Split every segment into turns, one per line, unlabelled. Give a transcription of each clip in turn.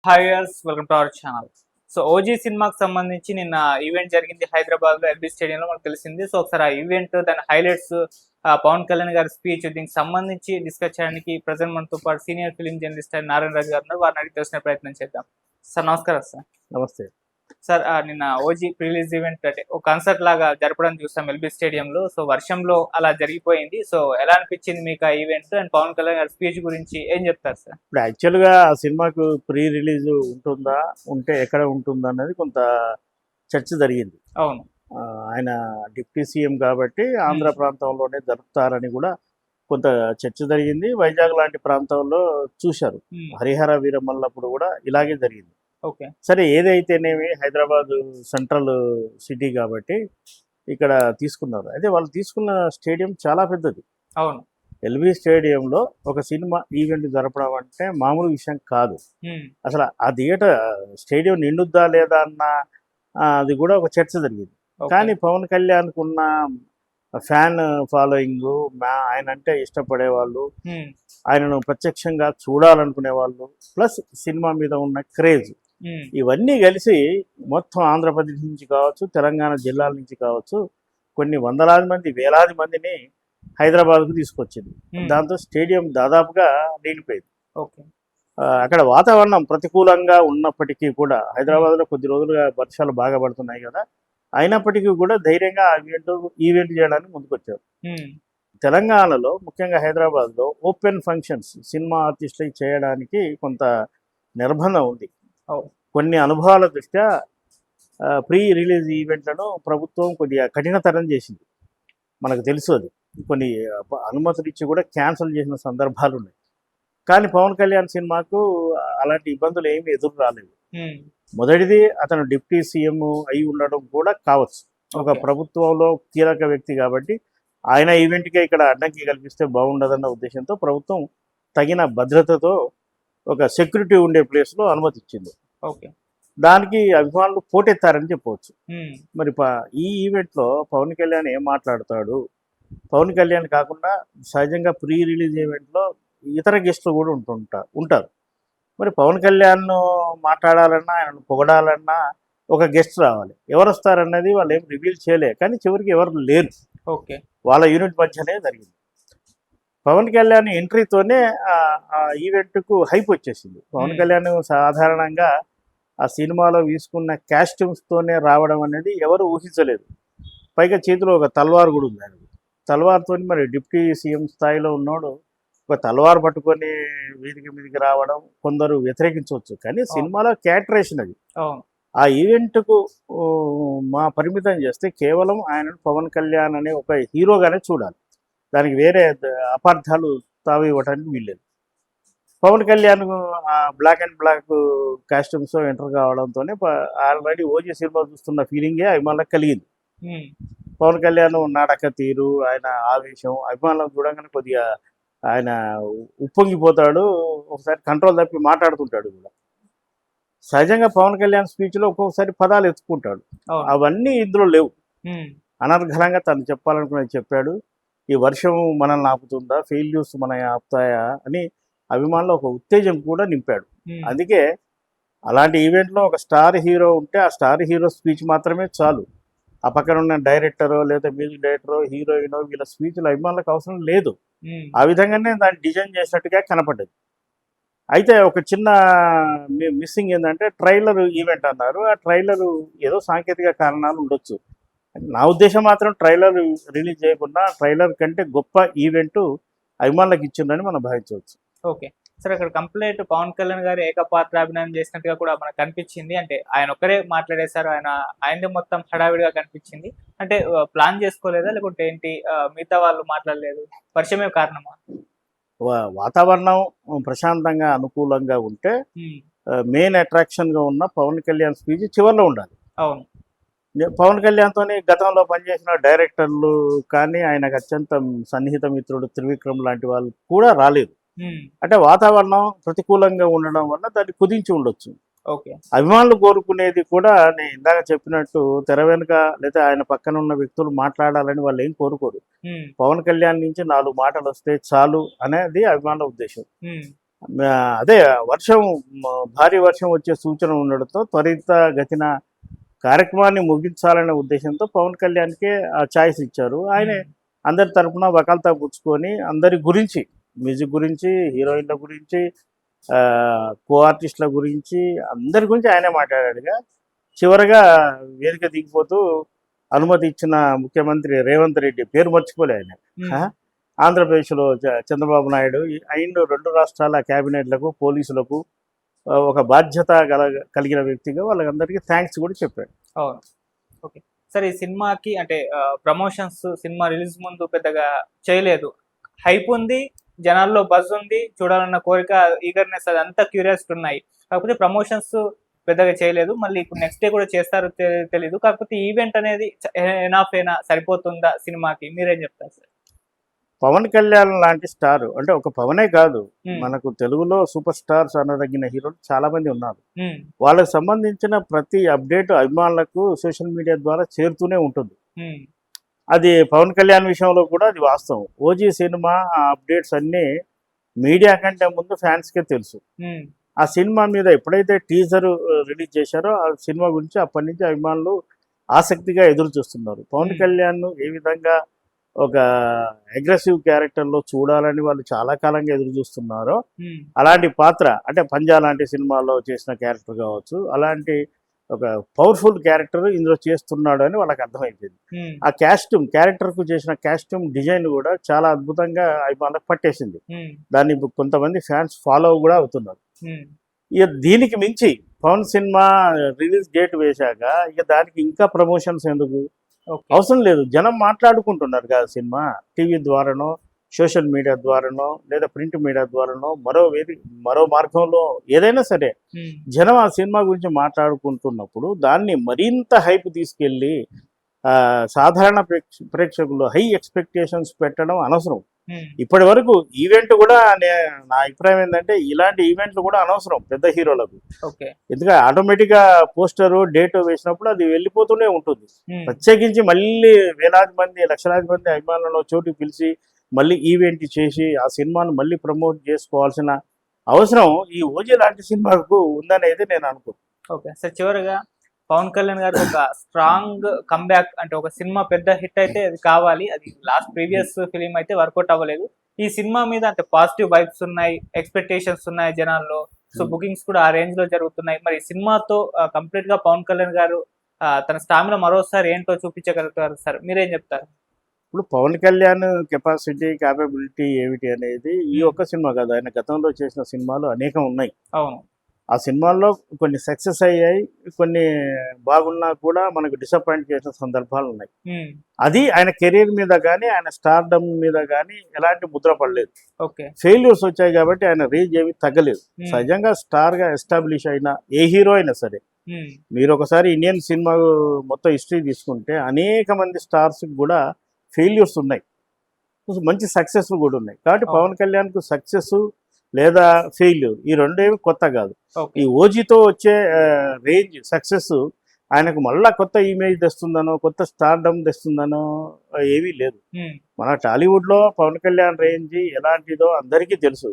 Hi viewers, welcome to our channel. So OG సినిమాకి సంబంధించి నిన్న ఈవెంట్ జరిగింది హైదరాబాద్ లో ఎల్బీ స్టేడియంలో మనకు తెలిసింది. సో ఒకసారి ఆ ఈవెంట్ దాని హైలైట్స్, పవన్ కళ్యాణ్ గారి స్పీచ్, దీనికి సంబంధించి డిస్కస్ చేయడానికి ప్రజెంట్ మనతో పాటు సీనియర్ ఫిలిం జర్నలిస్ట్ నారాయణ రాజు గారు ఉన్నారు. వారిని అడిగి తెలిసిన ప్రయత్నం చేద్దాం. సార్ నమస్కారం. సార్
నమస్తే
సార్, నిన్న ఓజీ ప్రీలీజ్ ఈవెంట్ అంటే ఒక కాన్సర్ట్ లాగా జరపడం చూసాం ఎల్బీ స్టేడియంలో. సో వర్షంలో అలా జరిగిపోయింది. సో ఎలా అనిపించింది మీకు ఆ ఈవెంట్ అండ్ పవన్ కళ్యాణ్ గారి స్పీచ్ గురించి ఏం చెప్తారు సార్?
ఇప్పుడు యాక్చువల్గా ఆ సినిమాకు ప్రీ రిలీజ్ ఉంటుందా, ఉంటే ఎక్కడ ఉంటుందా అనేది కొంత చర్చ జరిగింది.
అవును.
ఆయన డిప్యూటీ సీఎం కాబట్టి ఆంధ్ర ప్రాంతంలోనే జరుపుతారని కూడా కొంత చర్చ జరిగింది. వైజాగ్ లాంటి ప్రాంతంలో చూశారు. హరిహర వీరమల్లప్పుడు కూడా ఇలాగే జరిగింది.
ఓకే,
సరే ఏదైతేనేమి హైదరాబాద్ సెంట్రల్ సిటీ కాబట్టి ఇక్కడ తీసుకున్నారు. అయితే వాళ్ళు తీసుకున్న స్టేడియం చాలా పెద్దది.
అవును.
ఎల్బీ స్టేడియంలో ఒక సినిమా ఈవెంట్ జరపడం అంటే మామూలు విషయం కాదు. అసలు ఆ థియేటర్ స్టేడియం నిండుద్దా లేదా అన్న అది కూడా ఒక చర్చ జరిగింది. కానీ పవన్ కళ్యాణ్కు ఉన్న ఫ్యాన్ ఫాలోయింగ్, ఆయన అంటే ఇష్టపడే వాళ్ళు, ఆయనను ప్రత్యక్షంగా చూడాలనుకునే వాళ్ళు, ప్లస్ సినిమా మీద ఉన్న క్రేజ్, ఇవన్నీ కలిసి మొత్తం ఆంధ్రప్రదేశ్ నుంచి కావచ్చు, తెలంగాణ జిల్లాల నుంచి కావచ్చు, కొన్ని వందలాది మంది, వేలాది మందిని హైదరాబాద్కు తీసుకొచ్చింది. దాంతో స్టేడియం దాదాపుగా నిండిపోయింది. అక్కడ వాతావరణం ప్రతికూలంగా ఉన్నప్పటికీ కూడా, హైదరాబాద్లో కొద్ది రోజులుగా వర్షాలు బాగా పడుతున్నాయి కదా, అయినప్పటికీ కూడా ధైర్యంగా ఈవెంట్ చేయడానికి ముందుకొచ్చారు. తెలంగాణలో ముఖ్యంగా హైదరాబాద్లో ఓపెన్ ఫంక్షన్స్ సినిమా ఆర్టిస్టులకి చేయడానికి కొంత నిర్బంధం ఉంది. కొన్ని అనుభవాల దృష్ట్యా ప్రీ రిలీజ్ ఈవెంట్లను ప్రభుత్వం కొద్దిగా కఠినతరం చేసింది. మనకు తెలుసు అది. కొన్ని అనుమతులు ఇచ్చి కూడా క్యాన్సిల్ చేసిన సందర్భాలు ఉన్నాయి. కానీ పవన్ కళ్యాణ్ సినిమాకు అలాంటి ఇబ్బందులు ఏమి ఎదురు రాలేదు. మొదటిది, అతను డిప్యూటీ సీఎం అయి ఉండడం కూడా కావచ్చు. ఒక ప్రభుత్వంలో కీలక వ్యక్తి కాబట్టి ఆయన ఈవెంట్కే ఇక్కడ అడ్డంకి కల్పిస్తే బాగుండదన్న ఉద్దేశంతో ప్రభుత్వం తగిన భద్రతతో ఒక సెక్యూరిటీ ఉండే ప్లేస్లో అనుమతి ఇచ్చింది. దానికి అభిమానులు పోటెత్తారని చెప్పవచ్చు. మరి ఈ ఈవెంట్లో పవన్ కళ్యాణ్ ఏం మాట్లాడతాడు? పవన్ కళ్యాణ్ కాకుండా సహజంగా ప్రీ రిలీజ్ ఈవెంట్లో ఇతర గెస్టులు కూడా ఉంటారు. మరి పవన్ కళ్యాణ్ మాట్లాడాలన్నా, ఆయన పొగడాలన్నా ఒక గెస్ట్ రావాలి. ఎవరు వస్తారన్నది వాళ్ళు ఏం రివీల్ చేయలే. కానీ చివరికి ఎవరు లేరు. వాళ్ళ యూనిట్ మధ్యనే జరిగింది. పవన్ కళ్యాణ్ ఎంట్రీతోనే ఆ ఈవెంట్కు హైప్ వచ్చేసింది. పవన్ కళ్యాణ్ సాధారణంగా ఆ సినిమాలో తీసుకున్న కాస్ట్యూమ్స్తోనే రావడం అనేది ఎవరు ఊహించలేదు. పైగా చేతిలో ఒక తల్వార్ కూడా ఉంది. ఆయన తల్వార్తో మరి డిప్యూటీ సీఎం స్థాయిలో ఉన్నోడు ఒక తల్వార్ పట్టుకొని వీధికి మీదికి రావడం కొందరు వ్యతిరేకించవచ్చు. కానీ సినిమాలో క్యాటరేషన్ అది. ఆ ఈవెంట్కు మా పరిమితం చేస్తే కేవలం ఆయన పవన్ కళ్యాణ్ అనే ఒక హీరోగానే చూడాలి. దానికి వేరే అపార్థాలు తావి ఇవ్వటానికి వీల్లేదు. Pawan Kalyan black and black costumes enter కావడంతోనే ఆల్రెడీ ఓజీ సినిమా చూస్తున్న ఫీలింగే అభిమానులకు కలిగింది. పవన్ కళ్యాణ్ నాటక తీరు, ఆయన ఆవేశం అభిమానులకు చూడగానే కొద్దిగా ఆయన ఉప్పొంగిపోతాడు. ఒకసారి కంట్రోల్ తప్పి మాట్లాడుతుంటాడు కూడా. సహజంగా పవన్ కళ్యాణ్ స్పీచ్లో ఒక్కొక్కసారి పదాలు ఎత్తుకుంటాడు. అవన్నీ ఇందులో లేవు. అనర్ఘలంగా తను చెప్పాలనుకునేది చెప్పాడు. ఈ వర్షం మనల్ని ఆపుతుందా, ఫెయిల్యూర్స్ మన ఆపుతాయా అని అభిమానులు ఒక ఉత్తేజం కూడా నింపాడు. అందుకే అలాంటి ఈవెంట్లో ఒక స్టార్ హీరో ఉంటే ఆ స్టార్ హీరో స్పీచ్ మాత్రమే చాలు. ఆ పక్కన ఉన్న డైరెక్టరో లేదా మ్యూజిక్ డైరెక్టరో హీరోయినో వీళ్ళ స్పీచ్లు అభిమానులకు అవసరం లేదు. ఆ విధంగానే దాన్ని డిజైన్ చేసినట్టుగా కనపడ్డది. అయితే ఒక చిన్న మిస్సింగ్ ఏంటంటే ట్రైలర్ ఈవెంట్ అన్నారు. ఆ ట్రైలరు ఏదో సాంకేతిక కారణాలు ఉండొచ్చు. నా ఉద్దేశం మాత్రం ట్రైలర్ రిలీజ్ చేయకుండా ట్రైలర్ కంటే గొప్ప ఈవెంట్ అభిమానులకు ఇచ్చిందని మనం భావించవచ్చు.
ఓకే సార్, అక్కడ కంప్లీట్ పవన్ కళ్యాణ్ గారు ఏకపాత్రాభినయం చేసినట్టుగా కూడా మనకు కనిపించింది. అంటే ఆయన ఒక్కరే మాట్లాడేశారు. ఆయనదే మొత్తం హడావిడిగా కనిపించింది. అంటే ప్లాన్ చేసుకోలేదా, లేకుంటే ఏంటి మిగతా వాళ్ళు మాట్లాడలేదు? వర్షమే కారణమా?
వాతావరణం ప్రశాంతంగా అనుకూలంగా ఉంటే మెయిన్ అట్రాక్షన్గా ఉన్న పవన్ కళ్యాణ్ స్పీచ్ చివరిలో ఉండాలి.
అవును.
పవన్ కళ్యాణ్తో గతంలో పనిచేసిన డైరెక్టర్లు కానీ, ఆయనకు అత్యంత సన్నిహిత మిత్రుడు త్రివిక్రమ్ లాంటి వాళ్ళు కూడా రాలేదు. అంటే వాతావరణం ప్రతికూలంగా ఉండడం వల్ల దాన్ని కుదించి ఉండొచ్చు. అభిమానులు కోరుకునేది కూడా నేను ఇందాక చెప్పినట్టు తెర వెనుక లేదా ఆయన పక్కన ఉన్న వ్యక్తులు మాట్లాడాలని వాళ్ళు ఏం కోరుకోరు. పవన్ కళ్యాణ్ నుంచి 4 మాటలు వస్తే చాలు అనేది అభిమానుల ఉద్దేశం. అదే వర్షం భారీ వర్షం వచ్చే సూచన ఉండడంతో త్వరితగతిన కార్యక్రమాన్ని ముగించాలనే ఉద్దేశంతో పవన్ కళ్యాణ్కే ఆ ఛాయిస్ ఇచ్చారు. ఆయనే అందరి తరపున వకాల్తా పుచ్చుకొని అందరి గురించి, మ్యూజిక్ గురించి, హీరోయిన్ల గురించి, కో ఆర్టిస్టుల గురించి, అందరి గురించి ఆయనే మాట్లాడాడుగా. చివరగా వేదిక దిగిపోతూ అనుమతి ఇచ్చిన ముఖ్యమంత్రి రేవంత్ రెడ్డి, పేరు మర్చిపోలే ఆయన, ఆంధ్రప్రదేశ్లో చంద్రబాబు నాయుడు అండ్ 2 రాష్ట్రాల క్యాబినెట్లకు, పోలీసులకు ఒక బాధ్యత కలిగిన వ్యక్తిగా వాళ్ళందరికీ థ్యాంక్స్ కూడా చెప్పాడు.
అవును. ఓకే. సరే, ఈ సినిమాకి అంటే ప్రమోషన్స్ సినిమా రిలీజ్ ముందు పెద్దగా చేయలేదు. హైప్ ఉంది, జనాల్లో బజ్ ఉంది, చూడాలన్న కోరిక, ఈగర్నెస్, అదంతా క్యూరియాసిటీ ఉన్నాయి. కాకపోతే ప్రమోషన్స్ పెద్దగా చేయలేదు. మళ్ళీ ఇప్పుడు నెక్స్ట్ డే కూడా చేస్తారో తెలీదు. కాకపోతే ఈవెంట్ అనేది ఎనాఫ్ అయినా సరిపోతుందా సినిమాకి? మీరేం చెప్తారు సార్?
పవన్ కళ్యాణ్ లాంటి స్టార్, అంటే ఒక పవనే కాదు, మనకు తెలుగులో సూపర్ స్టార్స్ అనదగిన హీరోలు చాలా మంది ఉన్నారు. వాళ్ళకి సంబంధించిన ప్రతి అప్డేట్ అభిమానులకు సోషల్ మీడియా ద్వారా చేరుతూనే ఉంటుంది. అది పవన్ కళ్యాణ్ విషయంలో కూడా అది వాస్తవం. ఓజీ సినిమా అప్డేట్స్ అన్నీ మీడియా కంటే ముందు ఫ్యాన్స్కే తెలుసు. ఆ సినిమా మీద ఎప్పుడైతే టీజర్ రిలీజ్ చేశారో ఆ సినిమా గురించి అప్పటి నుంచి అభిమానులు ఆసక్తిగా ఎదురు చూస్తున్నారు. పవన్ కళ్యాణ్ ఏ విధంగా ఒక అగ్రెసివ్ క్యారెక్టర్లో చూడాలని వాళ్ళు చాలా కాలంగా ఎదురు చూస్తున్నారో, అలాంటి పాత్ర అంటే పంజా లాంటి సినిమాలో చేసిన క్యారెక్టర్ కావచ్చు, అలాంటి ఒక పవర్ఫుల్ క్యారెక్టర్ ఇందులో చేస్తున్నాడు అని వాళ్ళకి అర్థమైపోయింది. ఆ క్యారెక్టర్కు చేసిన కాస్ట్యూమ్ డిజైన్ కూడా చాలా అద్భుతంగా అభిమానులకు పట్టేసింది. దాన్ని కొంతమంది ఫ్యాన్స్ ఫాలో కూడా అవుతున్నారు. ఇక దీనికి మించి పవన్ సినిమా రిలీజ్ డేట్ వేశాక ఇక దానికి ఇంకా ప్రమోషన్స్ ఎందుకు అవసరం లేదు. జనం మాట్లాడుకుంటున్నారు కదా సినిమా, టీవీ ద్వారానో, సోషల్ మీడియా ద్వారానో, లేదా ప్రింట్ మీడియా ద్వారానో, మరో మార్గంలో ఏదైనా సరే జనం ఆ సినిమా గురించి మాట్లాడుకుంటున్నప్పుడు దాన్ని మరింత హైప్ తీసుకెళ్ళి సాధారణ ప్రేక్షకులు హై ఎక్స్పెక్టేషన్స్ పెట్టడం అనవసరం. ఇప్పటి వరకు ఈవెంట్ కూడా నా అభిప్రాయం ఏంటంటే ఇలాంటి ఈవెంట్లు కూడా అనవసరం పెద్ద హీరోలకు. ఎందుకంటే ఆటోమేటిక్గా పోస్టరు డేట్ వేసినప్పుడు అది వెళ్ళిపోతూనే ఉంటుంది. ప్రత్యేకించి మళ్ళీ వేలాది మంది, లక్షలాది మంది అభిమానులను చోటు పిలిచి మళ్ళీ ఈవెంట్ చేసి ఆ సినిమాను మళ్ళీ ప్రమోట్ చేసుకోవాల్సిన అవసరం ఈ ఓజీ లాంటి సినిమాకు ఉందనేది నేను అనుకుంటున్నాను.
ఓకే సార్, చివరిగా పవన్ కళ్యాణ్ గారికి ఒక స్ట్రాంగ్ కంబ్యాక్ అంటే ఒక సినిమా పెద్ద హిట్ అయితే అది కావాలి. అది లాస్ట్ ప్రీవియస్ ఫిలిం అయితే వర్కౌట్ అవ్వలేదు. ఈ సినిమా మీద అంటే పాజిటివ్ వైబ్స్ ఉన్నాయి, ఎక్స్పెక్టేషన్స్ ఉన్నాయి జనాల్లో. సో బుకింగ్స్ కూడా ఆ రేంజ్ లో జరుగుతున్నాయి. మరి ఈ సినిమాతో కంప్లీట్ గా పవన్ కళ్యాణ్ గారు తన స్టామినా మరోసారి ఏంటో చూపించగలుగుతారు సార్? మీరేం చెప్తారు?
ఇప్పుడు పవన్ కళ్యాణ్ కెపాసిటీ, క్యాపబిలిటీ ఏమిటి అనేది ఈ ఒక్క సినిమా కాదు, ఆయన గతంలో చేసిన సినిమాలు అనేకం ఉన్నాయి.
అవును.
ఆ సినిమాల్లో కొన్ని సక్సెస్ అయ్యాయి, కొన్ని బాగున్నా కూడా మనకు డిసప్పాయింట్ చేసిన సందర్భాలు ఉన్నాయి. అది ఆయన కెరీర్ మీద కానీ, ఆయన స్టార్డమ్ మీద కానీ ఎలాంటి ముద్ర పడలేదు. ఫెయిల్యూర్స్ వచ్చాయి కాబట్టి ఆయన రేంజ్ ఏమి తగ్గలేదు. సహజంగా స్టార్గా ఎస్టాబ్లిష్ అయిన ఏ హీరో అయినా సరే, మీరు ఒకసారి ఇండియన్ సినిమా మొత్తం హిస్టరీ తీసుకుంటే అనేక మంది స్టార్స్ కూడా ఫెయిల్యూర్స్ ఉన్నాయి, మంచి సక్సెస్ కూడా ఉన్నాయి. కాబట్టి పవన్ కళ్యాణ్కు సక్సెస్ లేదా ఫెయిల్యూర్ ఈ రెండేవి కొత్త కాదు. ఈ ఓజీతో వచ్చే రేంజ్ సక్సెస్ ఆయనకు మళ్ళా కొత్త ఇమేజ్ తెస్తుందనో, కొత్త స్టార్డమ్ తెస్తుందనో ఏమీ లేదు. మన టాలీవుడ్లో పవన్ కళ్యాణ్ రేంజ్ ఎలాంటిదో అందరికీ తెలుసు.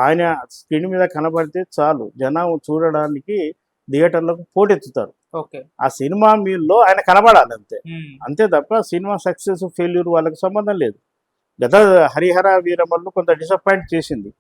ఆయన స్క్రీన్ మీద కనబడితే చాలు, జనం చూడడానికి థియేటర్లకు పోటెత్తుతారు. ఆ సినిమా మీలో ఆయన కనబడాలి అంతే. అంతే తప్ప సినిమా సక్సెస్ ఫెయిల్యూర్ వాళ్ళకి సంబంధం లేదు. గత హరిహర వీరమల్లు కొంత డిసప్పాయింట్ చేసింది.